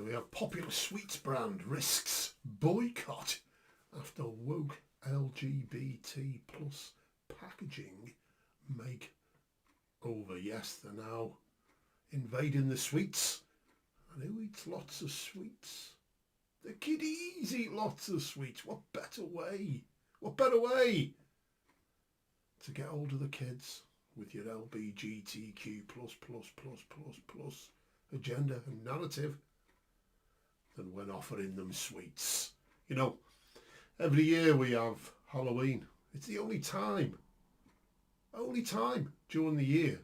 we have popular sweets brand risks boycott after woke LGBT plus packaging makeover. Yes, they're now invading the sweets. And who eats lots of sweets? The kiddies eat lots of sweets. What better way? What better way to get hold of the kids with your LBGTQ plus agenda and narrative than when offering them sweets? You know, every year we have Halloween. It's the only time during the year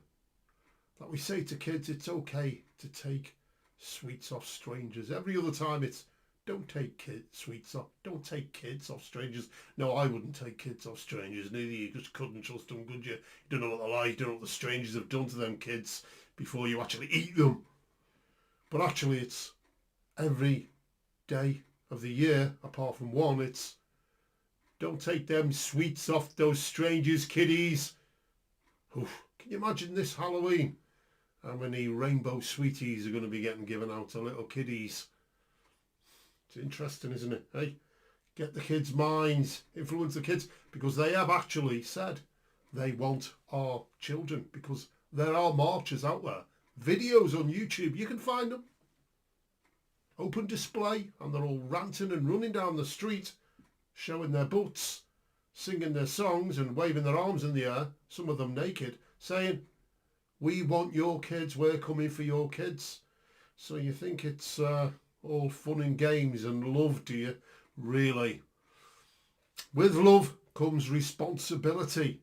that we say to kids it's okay to take sweets off strangers. Every other time it's don't take don't take kids off strangers. No, I wouldn't take kids off strangers, neither. You just couldn't trust them, could you? You don't know what they're like, you don't know what the strangers have done to them kids before you actually eat them. But actually it's every day of the year, apart from one, it's don't take them sweets off those strangers, kiddies. Oof. Can you imagine this Halloween? How many rainbow sweeties are going to be getting given out to little kiddies? It's interesting, isn't it? Hey, get the kids' minds, influence the kids, because they have actually said they want our children, because there are marchers out there. Videos on YouTube, you can find them. Open display, and they're all ranting and running down the street, showing their butts, singing their songs and waving their arms in the air, some of them naked, saying, "We want your kids, we're coming for your kids." So you think it's all fun and games and love, do you? Really? With love comes responsibility.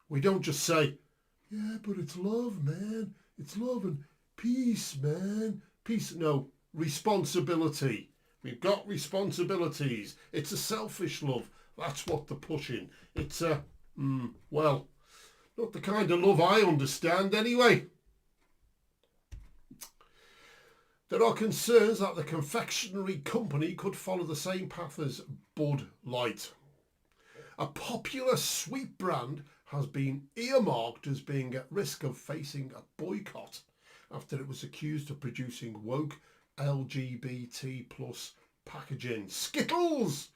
We don't just say, "Yeah, but it's love, man. It's love and peace, man. Peace." No, responsibility. We've got responsibilities. It's a selfish love. That's what they're pushing. It's well, not the kind of love I understand anyway. There are concerns that the confectionery company could follow the same path as Bud Light. A popular sweet brand has been earmarked as being at risk of facing a boycott after it was accused of producing woke LGBT plus packaging. Skittles,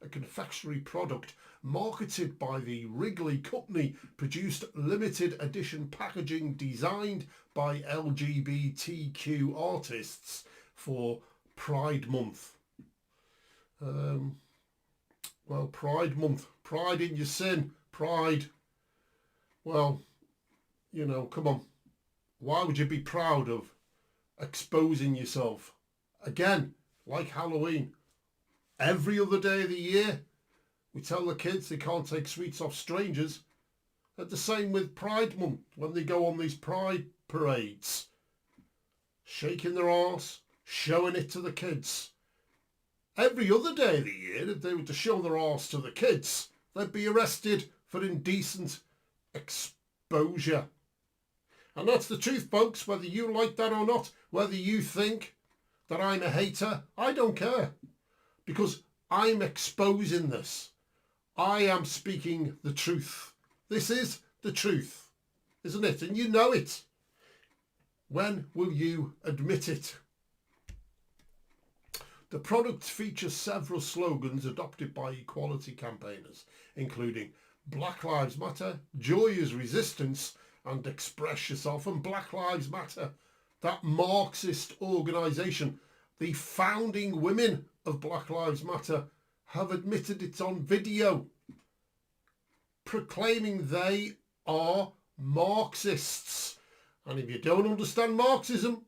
a confectionery product marketed by the Wrigley Company, produced limited edition packaging designed by LGBTQ artists for Pride Month. Well, Pride Month, pride in your sin, pride. Well, you know, come on. Why would you be proud of exposing yourself? Again, like Halloween, every other day of the year, we tell the kids they can't take sweets off strangers. And the same with Pride Month, when they go on these pride parades, shaking their arse, showing it to the kids. Every other day of the year, if they were to show their arse to the kids, they'd be arrested for indecent exposure. And that's the truth, folks, whether you like that or not, whether you think that I'm a hater, I don't care, because I'm exposing this. I am speaking the truth. This is the truth, isn't it? And you know it. When will you admit it? The product features several slogans adopted by equality campaigners, including Black Lives Matter, Joy is Resistance, and Express Yourself. And Black Lives Matter, that Marxist organisation, the founding women of Black Lives Matter have admitted it's on video, proclaiming they are Marxists. And if you don't understand Marxism,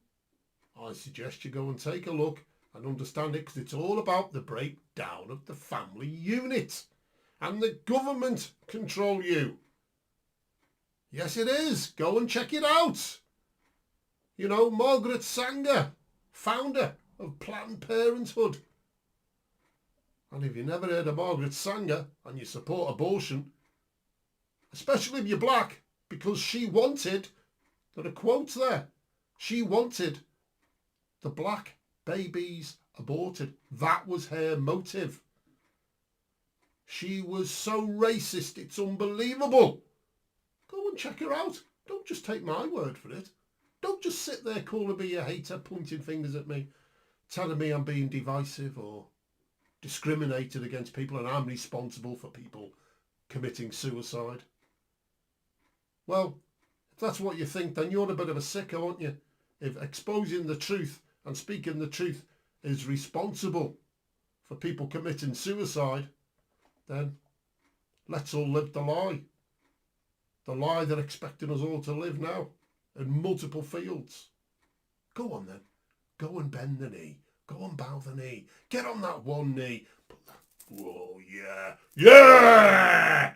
I suggest you go and take a look and understand it, because it's all about the breakdown of the family unit and the government control you. Yes, it is. Go and check it out. You know, Margaret Sanger, founder of Planned Parenthood. And if you've never heard of Margaret Sanger and you support abortion, especially if you're black, because she wanted, there are quotes there, she wanted the black babies aborted. That was her motive. She was so racist, it's unbelievable. Go and check her out. Don't just take my word for it. Don't just sit there calling me a hater, pointing fingers at me, telling me I'm being divisive or discriminated against people and I'm responsible for people committing suicide. Well, if that's what you think, then you're a bit of a sicko, aren't you? If exposing the truth and speaking the truth is responsible for people committing suicide, then let's all live the lie. The lie they're expecting us all to live now in multiple fields. Go on then. Go and bend the knee. Go and bow the knee. Get on that one knee. Whoa, yeah. Yeah!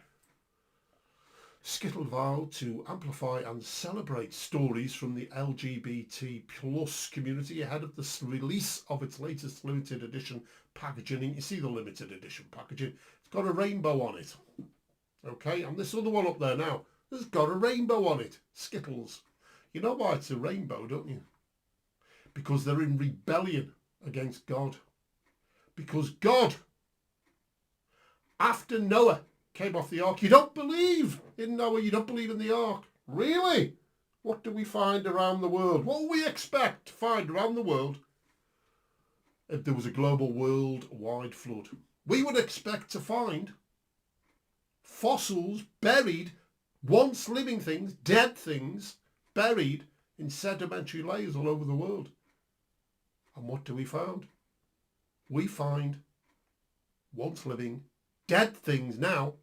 Skittles vowed to amplify and celebrate stories from the LGBT plus community ahead of the release of its latest limited edition packaging. And you see the limited edition packaging. It's got a rainbow on it. Okay, and this other one up there now, there's got a rainbow on it. Skittles. You know why it's a rainbow, don't you? Because they're in rebellion against God. Because God, after Noah came off the ark, you don't believe in Noah, you don't believe in the ark. Really? What do we find around the world? What do we expect to find around the world if there was a global worldwide flood? We would expect to find fossils buried, once living things, dead things, buried in sedimentary layers all over the world. And what do we find? We find once living, dead things now,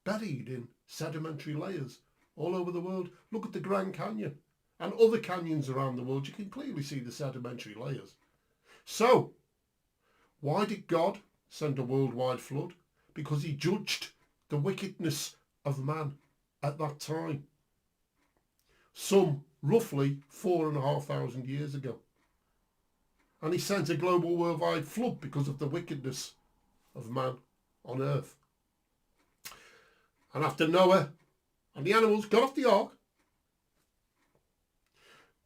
buried in sedimentary layers all over the world. Look at the Grand Canyon and other canyons around the world. You can clearly see the sedimentary layers. So, why did God send a worldwide flood? Because he judged the wickedness of man at that time. Some roughly 4,500 years ago. And he sent a global worldwide flood because of the wickedness of man on earth. And after Noah and the animals got off the ark,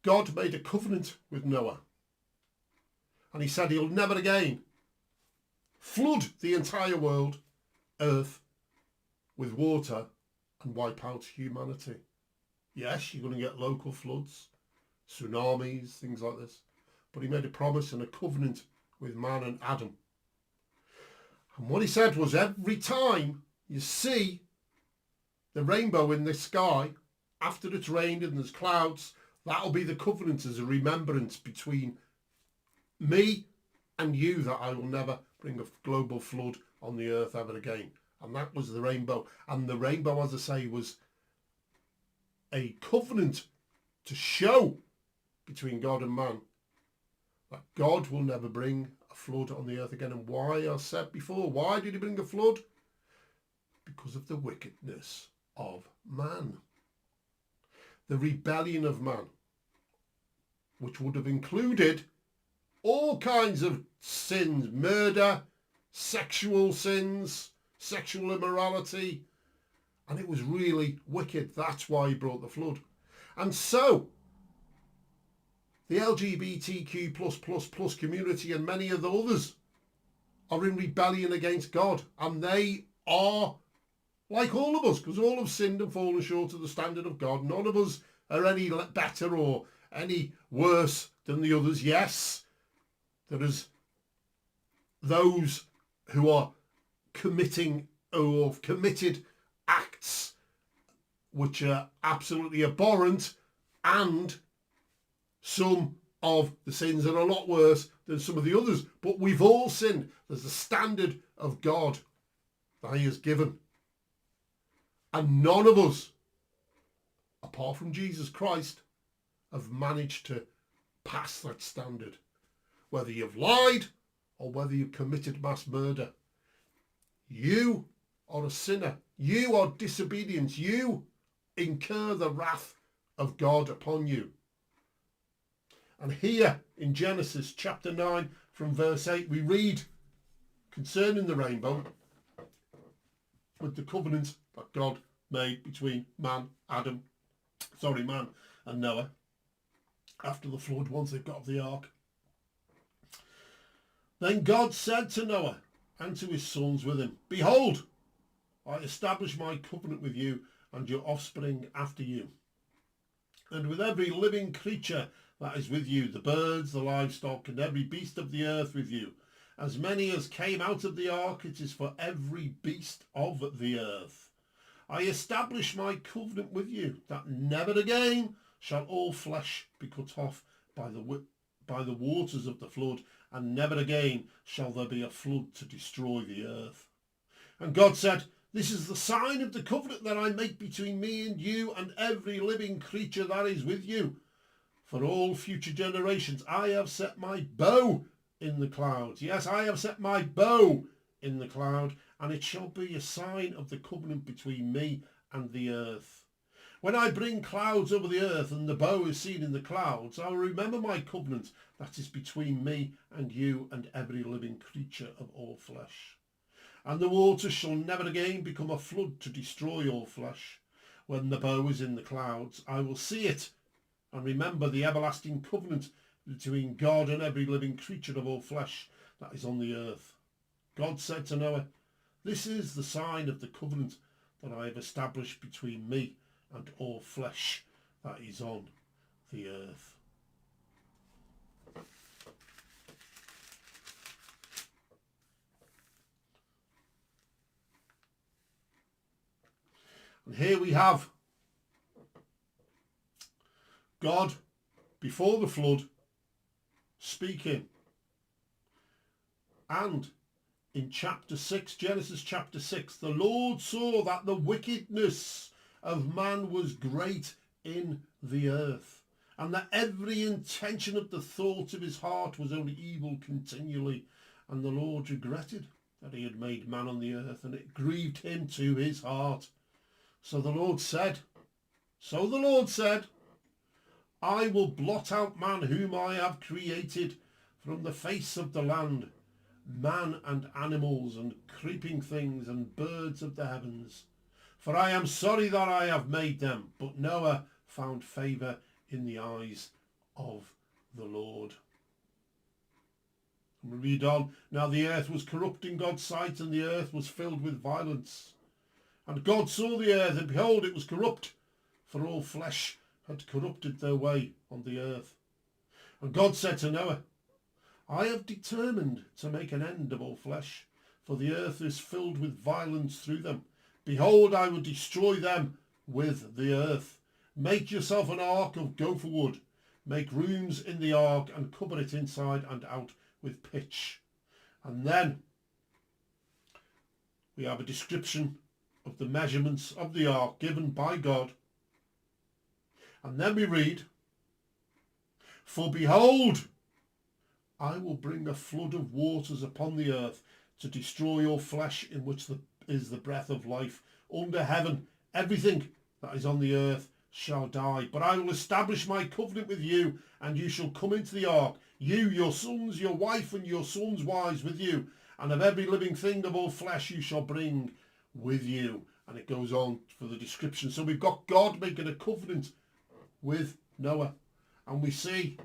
God made a covenant with Noah. And he said he'll never again flood the entire world, earth, with water and wipe out humanity. Yes, you're going to get local floods, tsunamis, things like this. But he made a promise and a covenant with man and Adam. And what he said was, every time you see the rainbow in the sky, after it's rained and there's clouds, that'll be the covenant as a remembrance between me and you, that I will never bring a global flood on the earth ever again. And that was the rainbow. And the rainbow, as I say, was a covenant to show between God and man that God will never bring a flood on the earth again. And why, I said before, why did he bring a flood? Because of the wickedness of man. The rebellion of man, which would have included all kinds of sins, murder, sexual sins, sexual immorality, and it was really wicked. That's why he brought the flood. And so the LGBTQ++ community and many of the others are in rebellion against God, and they are like all of us, because all have sinned and fallen short of the standard of God. None of us are any better or any worse than the others. Yes, there is those who are committing or have committed acts which are absolutely abhorrent, and some of the sins are a lot worse than some of the others. But we've all sinned. There's a standard of God that he has given. And none of us, apart from Jesus Christ, have managed to pass that standard. Whether you've lied or whether you've committed mass murder, you are a sinner. You are disobedient. You incur the wrath of God upon you. And here in Genesis chapter 9 from verse 8 we read concerning the rainbow with the covenant that God made between man and Noah after the flood, once they've got off the ark. Then God said to Noah and to his sons with him, "Behold, I establish my covenant with you and your offspring after you, and with every living creature that is with you, the birds, the livestock, and every beast of the earth with you. As many as came out of the ark, it is for every beast of the earth. I establish my covenant with you, that never again shall all flesh be cut off by the waters of the flood, and never again shall there be a flood to destroy the earth. And God said, this is the sign of the covenant that I make between me and you and every living creature that is with you. For all future generations I have set my bow in the clouds. Yes, I have set my bow in the cloud, and it shall be a sign of the covenant between me and the earth. When I bring clouds over the earth and the bow is seen in the clouds, I will remember my covenant that is between me and you and every living creature of all flesh. And the waters shall never again become a flood to destroy all flesh. When the bow is in the clouds, I will see it and remember the everlasting covenant between God and every living creature of all flesh that is on the earth. God said to Noah, this is the sign of the covenant that I have established between me and all flesh that is on the earth. And here we have God before the flood speaking. And in chapter 6, Genesis chapter 6, the Lord saw that the wickedness of man was great in the earth, and that every intention of the thoughts of his heart was only evil continually. And the Lord regretted that he had made man on the earth, and it grieved him to his heart. So the Lord said, I will blot out man whom I have created from the face of the land, man and animals and creeping things and birds of the heavens. For I am sorry that I have made them. But Noah found favour in the eyes of the Lord. And we read on, now the earth was corrupt in God's sight, and the earth was filled with violence. And God saw the earth, and behold, it was corrupt, for all flesh had corrupted their way on the earth. And God said to Noah, I have determined to make an end of all flesh, for the earth is filled with violence through them. Behold, I will destroy them with the earth. Make yourself an ark of gopher wood. Make rooms in the ark and cover it inside and out with pitch. And then we have a description of the measurements of the ark given by God. And then we read, for behold, I will bring a flood of waters upon the earth to destroy all flesh in which is the breath of life. Under heaven, everything that is on the earth shall die. But I will establish my covenant with you, and you shall come into the ark, you, your sons, your wife, and your sons' wives with you. And of every living thing of all flesh you shall bring with you. And it goes on for the description. So we've got God making a covenant with Noah. And we see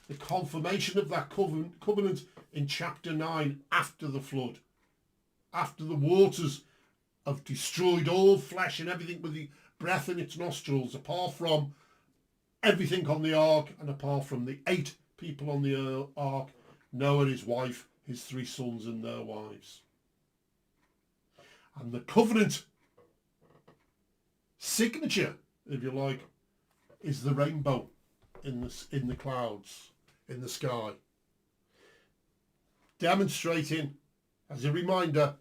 the confirmation of that covenant in chapter 9 after the flood. After the waters have destroyed all flesh and everything with the breath in its nostrils, apart from everything on the ark and apart from the 8 people on the ark, Noah, his wife, his 3 sons and their wives. And the covenant signature, if you like, is the rainbow in the clouds, in the sky, demonstrating as a reminder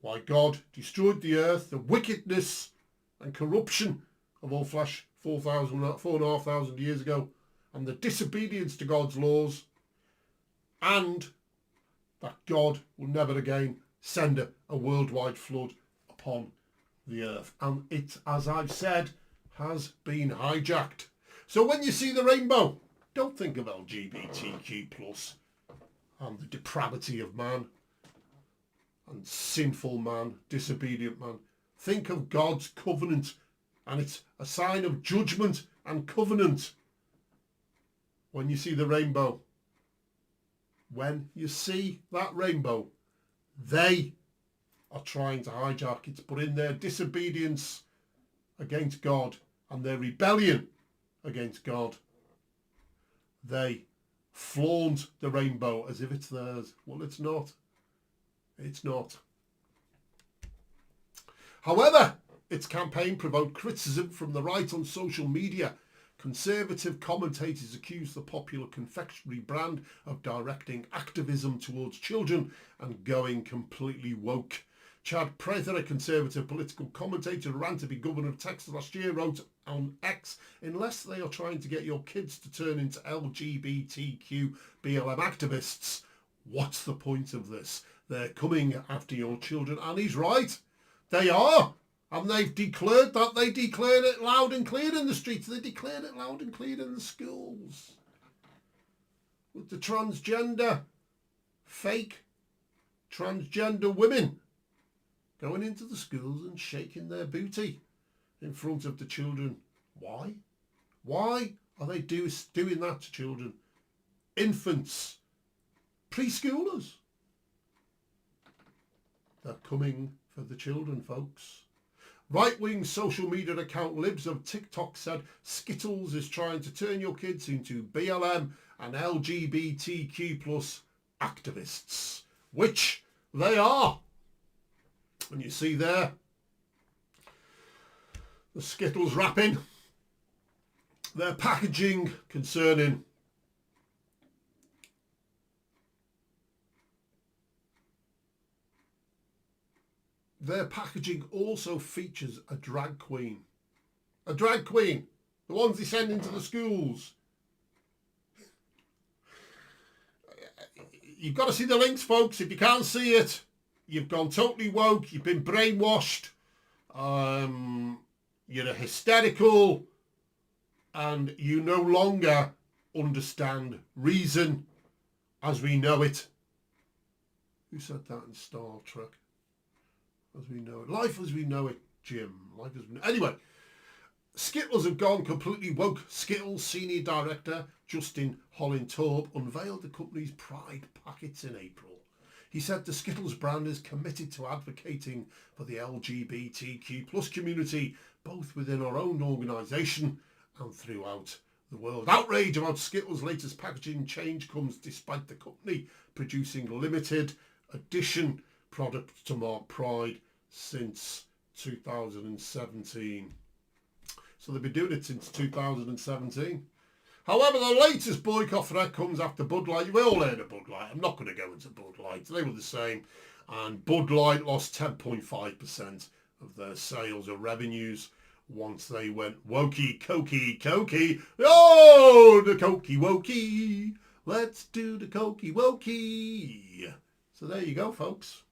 why God destroyed the earth, the wickedness and corruption of all flesh 4,500 years ago, and the disobedience to God's laws, and that God will never again send a worldwide flood upon the earth. And it, as I've said, has been hijacked. So when you see the rainbow, don't think of LGBTQ plus and the depravity of man and sinful man, disobedient man. Think of God's covenant, and it's a sign of judgment and covenant. When you see the rainbow, when you see that rainbow, they are trying to hijack it, but in their disobedience against God and their rebellion against God. They flaunt the rainbow as if it's theirs. Well, it's not. It's not. However, its campaign provoked criticism from the right on social media. Conservative commentators accused the popular confectionery brand of directing activism towards children and going completely woke. Chad Prather, a conservative political commentator who ran to be governor of Texas last year, wrote on X, unless they are trying to get your kids to turn into LGBTQ BLM activists, what's the point of this? They're coming after your children. And he's right. They are. And they've declared that. They declared it loud and clear in the streets. They declared it loud and clear in the schools. With the fake transgender women going into the schools and shaking their booty in front of the children. Why? Why are they doing that to children? Infants, preschoolers. They're coming for the children, folks. Right-wing social media account Libs of TikTok said Skittles is trying to turn your kids into BLM and LGBTQ plus activists, which they are. And you see there, the Skittles wrapping, their packaging concerning their packaging also features a drag queen. A drag queen. The ones they send into the schools. You've got to see the links, folks. If you can't see it, you've gone totally woke. You've been brainwashed. You're hysterical. And you no longer understand reason as we know it. Who said that in Star Trek? As we know it. Life as we know it, Jim. Life as we know. Anyway, Skittles have gone completely woke. Skittles senior director Justin Holland-Torp unveiled the company's Pride packets in April. He said the Skittles brand is committed to advocating for the LGBTQ plus community, both within our own organisation and throughout the world. Outrage about Skittles' latest packaging change comes despite the company producing limited edition products to mark Pride since 2017. So they've been doing it since 2017. However, the latest boycott threat comes after Bud Light. We all heard of Bud Light. I'm not going to go into Bud Light. They were the same. And Bud Light lost 10.5% of their sales or revenues once they went wokey, cokey. Oh, the cokey wokey. Let's do the cokey wokey. So there you go, folks.